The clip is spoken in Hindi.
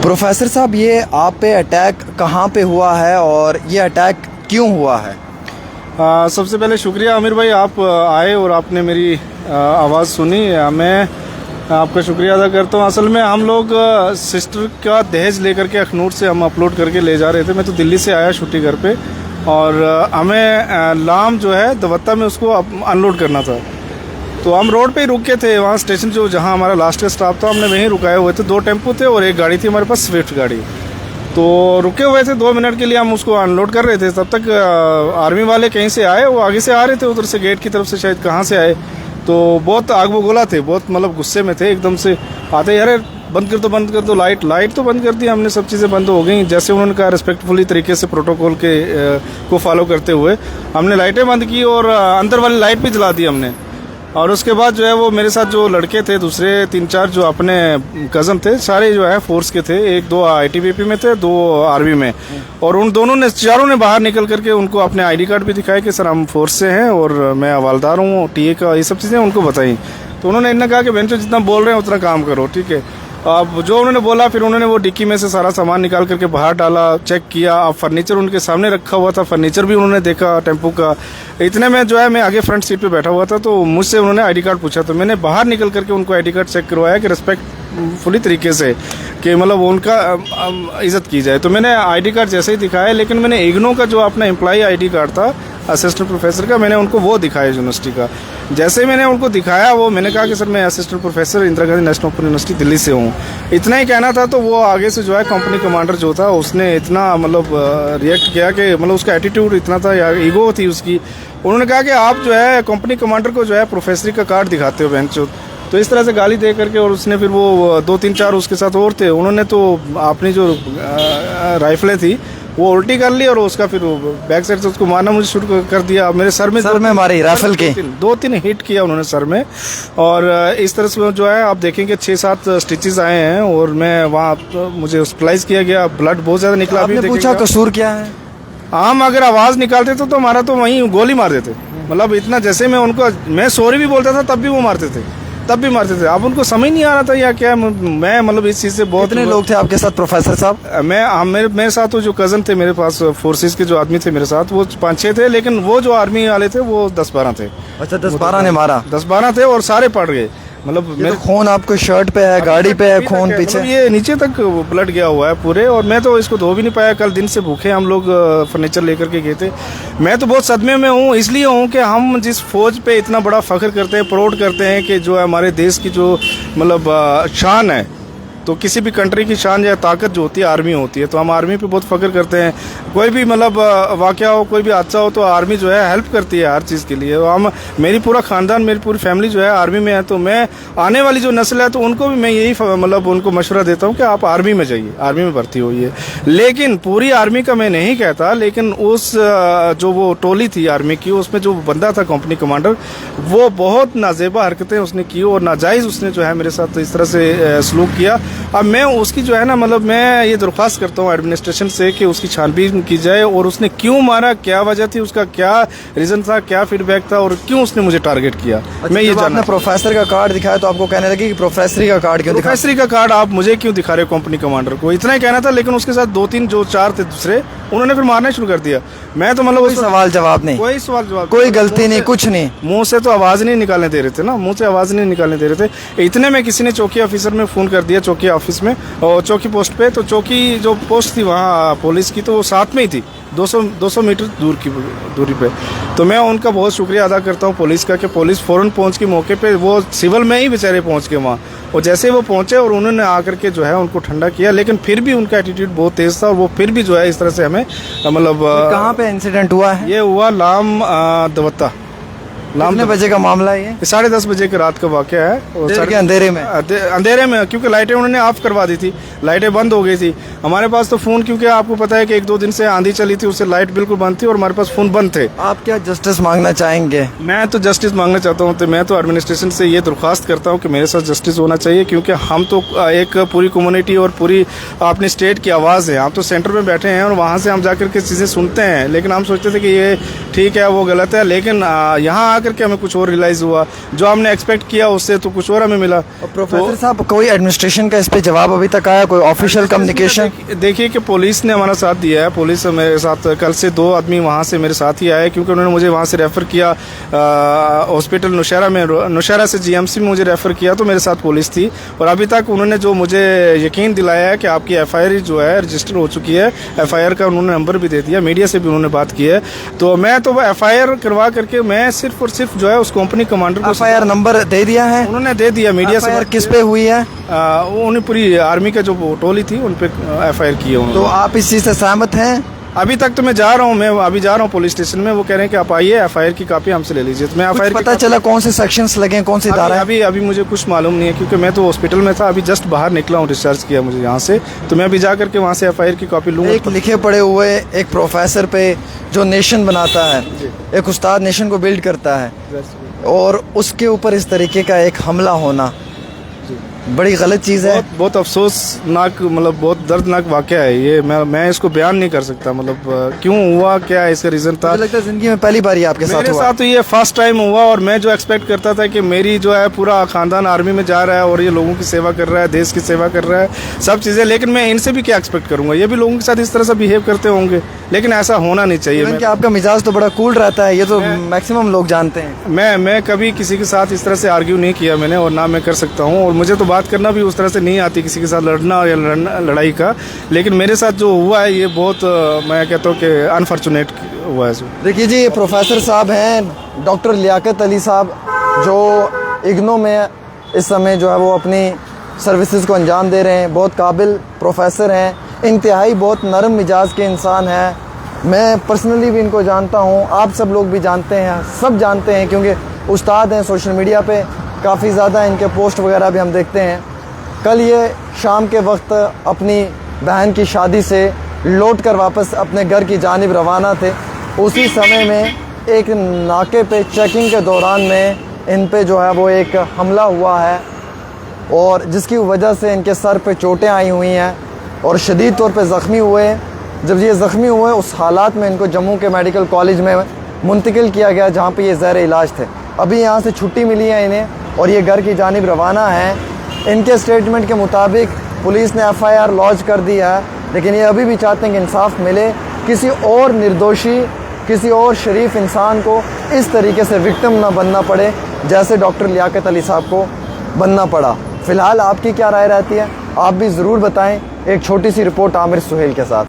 प्रोफेसर साहब, ये आप पे अटैक कहाँ पे हुआ है और ये अटैक क्यों हुआ है? सबसे पहले शुक्रिया आमिर भाई, आप आए और आपने मेरी आवाज़ सुनी। मैं आपका शुक्रिया अदा करता हूँ। असल में हम लोग सिस्टर का दहेज लेकर के अखनूर से हम अपलोड करके ले जा रहे थे। मैं तो दिल्ली से आया छुट्टी घर पे, और हमें लाम जो है दवत्ता में उसको अनलोड करना था। तो हम रोड पे ही रुके थे, वहाँ स्टेशन जो जहाँ हमारा लास्ट का स्टॉप था हमने वहीं रुकाए हुए थे। 2 टेम्पो थे और एक गाड़ी थी हमारे पास, स्विफ्ट गाड़ी। तो रुके हुए थे 2 मिनट के लिए, हम उसको अनलोड कर रहे थे। तब तक आर्मी वाले कहीं से आए, वो आगे से आ रहे थे, उधर से गेट की तरफ से शायद कहाँ से आए। तो बहुत आग बगोला थे, बहुत मतलब गुस्से में थे। एकदम से आते, अरे बंद कर दो लाइट तो बंद कर दी हमने, सब चीज़ें बंद हो गई। जैसे उन्होंने कहा रिस्पेक्टफुली तरीके से प्रोटोकॉल के को फॉलो करते हुए हमने लाइटें बंद की और अंदर वाली लाइट भी जला दी हमने। और उसके बाद जो है वो मेरे साथ जो लड़के थे दूसरे 3-4 जो अपने कज़न थे, सारे जो है फोर्स के थे। 1-2 आईटीबीपी में थे, 2 आर्मी में। और उन दोनों ने, चारों ने बाहर निकल करके उनको अपने आईडी कार्ड भी दिखाए कि सर हम फोर्स से हैं और मैं हवालदार हूँ टीए का, ये सब चीज़ें उनको बताई। तो उन्होंने इन्हें कहा कि बेंचो जितना बोल रहे हैं उतना काम करो, ठीक है। अब जो उन्होंने बोला, फिर उन्होंने वो डिक्की में से सारा सामान निकाल करके बाहर डाला, चेक किया। अब फर्नीचर उनके सामने रखा हुआ था, फर्नीचर भी उन्होंने देखा टेम्पो का। इतने में जो है मैं आगे फ्रंट सीट पे बैठा हुआ था, तो मुझसे उन्होंने आईडी कार्ड पूछा। तो मैंने बाहर निकल करके उनको आईडी कार्ड चेक करवाया कि रिस्पेक्टफुली तरीके से, कि मतलब उनका इज्जत की जाए। तो मैंने आईडी कार्ड जैसे ही दिखाया, लेकिन मैंने इग्नो का जो अपना एम्प्लॉई आईडी कार्ड था असिस्टेंट प्रोफेसर का, मैंने उनको वो दिखाया यूनिवर्सिटी का। जैसे ही मैंने उनको दिखाया, वो मैंने कहा कि सर मैं assistant professor Indira Gandhi national open university Delhi से हूँ, इतना ही कहना था। तो वो आगे से जो है कंपनी कमांडर जो था, उसने इतना मतलब रिएक्ट किया कि मतलब उसका एटीट्यूड इतना था या ईगो थी उसकी। उन्होंने कहा कि आप जो है कंपनी कमांडर को जो है प्रोफेसरी का कार्ड दिखाते हो बेंचो। तो इस तरह से गाली दे करके, और उसने फिर वो 2-3-4 उसके साथ और थे, उन्होंने तो अपनी जो राइफलें थी वो उल्टी कर ली और उसका फिर बैक साइड से उसको मारना मुझे शुरू कर दिया। मेरे सर में मारी राइफल के 2-3 हिट किया उन्होंने सर में। और इस तरह से जो है आप देखेंगे 6-7 स्टिचेस आए हैं। और मैं वहाँ तो मुझे हॉस्पिटलाइज किया गया, ब्लड बहुत ज़्यादा निकला। आपने पूछा कसूर क्या है? हम अगर आवाज़ निकालते तो हमारा तो वहीं गोली मार देते। मतलब इतना, जैसे मैं सॉरी भी बोलता था तब भी वो मारते थे, अब उनको समझ नहीं आ रहा था या क्या। मैं मतलब इस चीज़ से बहुत। कितने लोग थे आपके साथ प्रोफेसर साहब? मेरे साथ तो जो कज़न थे मेरे पास, फोर्सेस के जो आदमी थे मेरे साथ, वो 5-6 थे। लेकिन वो जो आर्मी वाले थे वो 10-12 थे। अच्छा, 10-12 ने मारा? 10-12 थे और सारे पड़ गए। मतलब मेरे खून आपको शर्ट पे है, गाड़ी पे है खून पीछे, मतलब ये नीचे तक ब्लड गया हुआ है पूरे। और मैं तो इसको धो भी नहीं पाया। कल दिन से भूखे हम लोग फर्नीचर लेकर के गए थे। मैं तो बहुत सदमे में हूँ, इसलिए हूँ कि हम जिस फौज पे इतना बड़ा फख्र करते हैं, प्राउड करते हैं कि जो है हमारे देश की जो मतलब शान है, तो किसी भी कंट्री की शान या ताकत जो होती है आर्मी होती है। तो हम आर्मी पे बहुत फख्र करते हैं। कोई भी मतलब वाक़या हो, कोई भी हादसा हो, तो आर्मी जो है हेल्प करती है हर चीज़ के लिए। मेरी पूरा ख़ानदान, मेरी पूरी फैमिली जो है आर्मी में है। तो मैं आने वाली जो नस्ल है तो उनको भी मैं यही मतलब उनको मशवरा देता हूँ कि आप आर्मी में जाइए, आर्मी में भर्ती होइए। लेकिन पूरी आर्मी का मैं नहीं कहता, लेकिन उस जो वो टोली थी आर्मी की, उसमें जो बंदा था कंपनी कमांडर, वो बहुत नाजेबा हरकतें उसने की और नाजायज़ उसने जो है मेरे साथ इस तरह से सलूक किया। अब मैं उसकी जो है ना, मतलब मैं ये दरख्वास्त करता हूँ एडमिनिस्ट्रेशन से कि उसकी छानबीन की जाए और उसने क्यों मारा, क्या वजह थी, उसका क्या रीज़न था, क्या फीडबैक था और क्यों उसने मुझे टारगेट किया। मैं ये जानना। प्रोफेसर का कार्ड दिखाया तो आपको कहने लगे कि प्रोफेसरी का कार्ड क्यों दिखा? प्रोफेसरी का कार्ड आप मुझे क्यों दिखा रहे हो कंपनी कमांडर को, इतना ही कहना था। लेकिन उसके साथ 2-3 जो 4 थे दूसरे, उन्होंने फिर मारना शुरू कर दिया। मैं तो मतलब कोई सवाल जवाब नहीं, कोई सवाल जवाब, कोई गलती नहीं, कुछ नहीं। मुंह से तो आवाज़ नहीं निकालने दे रहे थे ना, मुंह से आवाज़ नहीं निकालने दे रहे थे। इतने में किसी ने चौकी ऑफिसर में फ़ोन कर दिया, चौकी ऑफिस में और चौकी पोस्ट पे। तो चौकी जो पोस्ट थी वहाँ पुलिस की, तो वो साथ में ही थी, 200 मीटर दूरी पे। तो मैं उनका बहुत शुक्रिया अदा करता हूँ पुलिस का, कि पुलिस फ़ौरन पहुँच के मौके पे, वो सिविल में ही बेचारे पहुँच के वहाँ। और जैसे वो पहुँचे और उन्होंने आकर के जो है उनको ठंडा किया, लेकिन फिर भी उनका एटीट्यूड बहुत तेज़ था। और वो फिर भी जो है इस तरह से हमें मतलब। कहाँ पे इंसिडेंट हुआ है? ये हुआ लाम दवत्ता। कितने बजे का मामला है ये? 10:30 बजे के रात का वाक़या है। और अंधेरे में, क्योंकि लाइटें उन्होंने ऑफ करवा दी थी, लाइटें बंद हो गई थी। हमारे पास तो फ़ोन, क्योंकि आपको पता है कि 1-2 दिन से आंधी चली थी, उससे लाइट बिल्कुल बंद थी और हमारे पास फ़ोन बंद थे। आप क्या जस्टिस मांगना चाहेंगे? मैं तो जस्टिस मांगना चाहता हूँ। तो मैं तो एडमिनिस्ट्रेशन से ये दरख्वास्त करता हूँ कि मेरे साथ जस्टिस होना चाहिए, क्योंकि हम तो एक पूरी कम्युनिटी और पूरी अपनी स्टेट की आवाज़ है। हम तो सेंटर में बैठे हैं और वहाँ से हम जाकर के चीज़ें सुनते हैं। लेकिन हम सोचते थे कि ये ठीक है, वो गलत है, लेकिन यहाँ आकर के हमें कुछ और रियलाइज़ हुआ, जो हमने एक्सपेक्ट किया उससे तो कुछ और हमें मिला। प्रोफेसर साहब, कोई एडमिनिस्ट्रेशन का इस पे जवाब अभी तक आया, कोई ऑफिशियल कम्युनिकेशन? देखिए कि पुलिस ने हमारा साथ दिया है। पुलिस मेरे साथ, कल से 2 आदमी वहाँ से मेरे साथ ही आए, क्योंकि उन्होंने मुझे वहाँ से रेफ़र किया हॉस्पिटल नौशहरा में, नौशहरा से जीएमसी में मुझे रेफ़र किया, तो मेरे साथ पुलिस थी। और अभी तक उन्होंने जो मुझे यकीन दिलाया है कि आपकी एफआईआर जो है रजिस्टर हो चुकी है, एफआईआर का उन्होंने नंबर भी दे दिया, मीडिया से भी उन्होंने बात की है। तो मैं तो एफआईआर करवा करके मैं सिर्फ और सिर्फ जो है उस कंपनी कमांडर को एफआईआर नंबर दे दिया है? उन्होंने दे दिया। मीडिया से एफआईआर किस पे हुई है? उन्हें पूरी आर्मी का जो टोली थी उन पे एफआईआर की है उन्होंने। तो आप इस चीज़ से सहमत हैं? अभी तक तो मैं जा रहा हूँ, मैं अभी जा रहा हूँ पुलिस स्टेशन में। वो कह रहे हैं कि आप आइए, एफआईआर की कॉपी हमसे ले लीजिए। तो मैं कुछ एफआईआर पता चला कौन से सेक्शंस लगे, कौन सी धारा? अभी मुझे कुछ मालूम नहीं है, क्योंकि मैं तो हॉस्पिटल में था, अभी जस्ट बाहर निकला हूँ, डिस्चार्ज किया मुझे यहाँ से। तो मैं अभी जा करके वहाँ से एफआईआर की कॉपी लूँगा। एक लिखे पड़े हुए एक प्रोफेसर पे जो नेशन बनाता है, एक उस्ताद नेशन को बिल्ड करता है, और उसके ऊपर इस तरीके का एक हमला होना बड़ी गलत चीज़ है। बहुत अफसोसनाक, मतलब बहुत दर्दनाक वाक़या है ये। मैं इसको बयान नहीं कर सकता, मतलब क्यों हुआ, क्या है इसका रीज़न था। मुझे लगता है ज़िंदगी में पहली बार ही आपके साथ हुआ। मेरे साथ तो ये फर्स्ट टाइम हुआ, और मैं जो एक्सपेक्ट करता था कि मेरी जो है पूरा ख़ानदान आर्मी में जा रहा है और ये लोगों की सेवा कर रहा है, देश की सेवा कर रहा है, सब चीज़ें, लेकिन मैं इनसे भी क्या एक्सपेक्ट करूँगा। ये भी लोगों के साथ इस तरह से बिहेव करते होंगे, लेकिन ऐसा होना नहीं चाहिए। कि आपका मिजाज तो बड़ा कूल रहता है, ये तो मैक्सिमम लोग जानते हैं। मैं कभी किसी के साथ इस तरह से आर्ग्यू नहीं किया मैंने, और ना मैं कर सकता हूँ, और मुझे तो बात करना भी उस तरह से नहीं आती, किसी के साथ लड़ना या लड़ाई का। लेकिन मेरे साथ जो हुआ है ये बहुत, मैं कहता हूँ कि अनफॉर्चुनेट हुआ है। देखिए जी, ये प्रोफेसर साहब हैं डॉक्टर लियाकत अली साहब, जो इग्नो में इस समय जो है वो अपनी सर्विसेज को अंजाम दे रहे हैं। बहुत काबिल प्रोफेसर हैं, इंतहाई बहुत नरम मिजाज के इंसान हैं। मैं पर्सनली भी इनको जानता हूँ, आप सब लोग भी जानते हैं, सब जानते हैं, क्योंकि उस्ताद हैं। सोशल मीडिया पे काफ़ी ज़्यादा इनके पोस्ट वगैरह भी हम देखते हैं। कल ये शाम के वक्त अपनी बहन की शादी से लौट कर वापस अपने घर की जानिब रवाना थे। उसी समय में एक नाके पे चेकिंग के दौरान में इन पे जो है वो एक हमला हुआ है, और जिसकी वजह से इनके सर पे चोटें आई हुई हैं और शदीद तौर पे ज़ख्मी हुए। जब ये ज़ख्मी हुए उस हालात में इनको जम्मू के मेडिकल कॉलेज में मुंतकिल किया गया, जहाँ पे ये ज़ैर इलाज थे। अभी यहाँ से छुट्टी मिली है इन्हें, और ये घर की जानिब रवाना है। इनके स्टेटमेंट के मुताबिक पुलिस ने एफआईआर लॉन्च कर दी है, लेकिन ये अभी भी चाहते हैं कि इंसाफ मिले, किसी और निर्दोषी, किसी और शरीफ इंसान को इस तरीके से विक्टिम ना बनना पड़े जैसे डॉक्टर लियाकत अली साहब को बनना पड़ा। फ़िलहाल आपकी क्या राय रहती है, आप भी ज़रूर बताएं। एक छोटी सी रिपोर्ट आमिर सुहेल के साथ।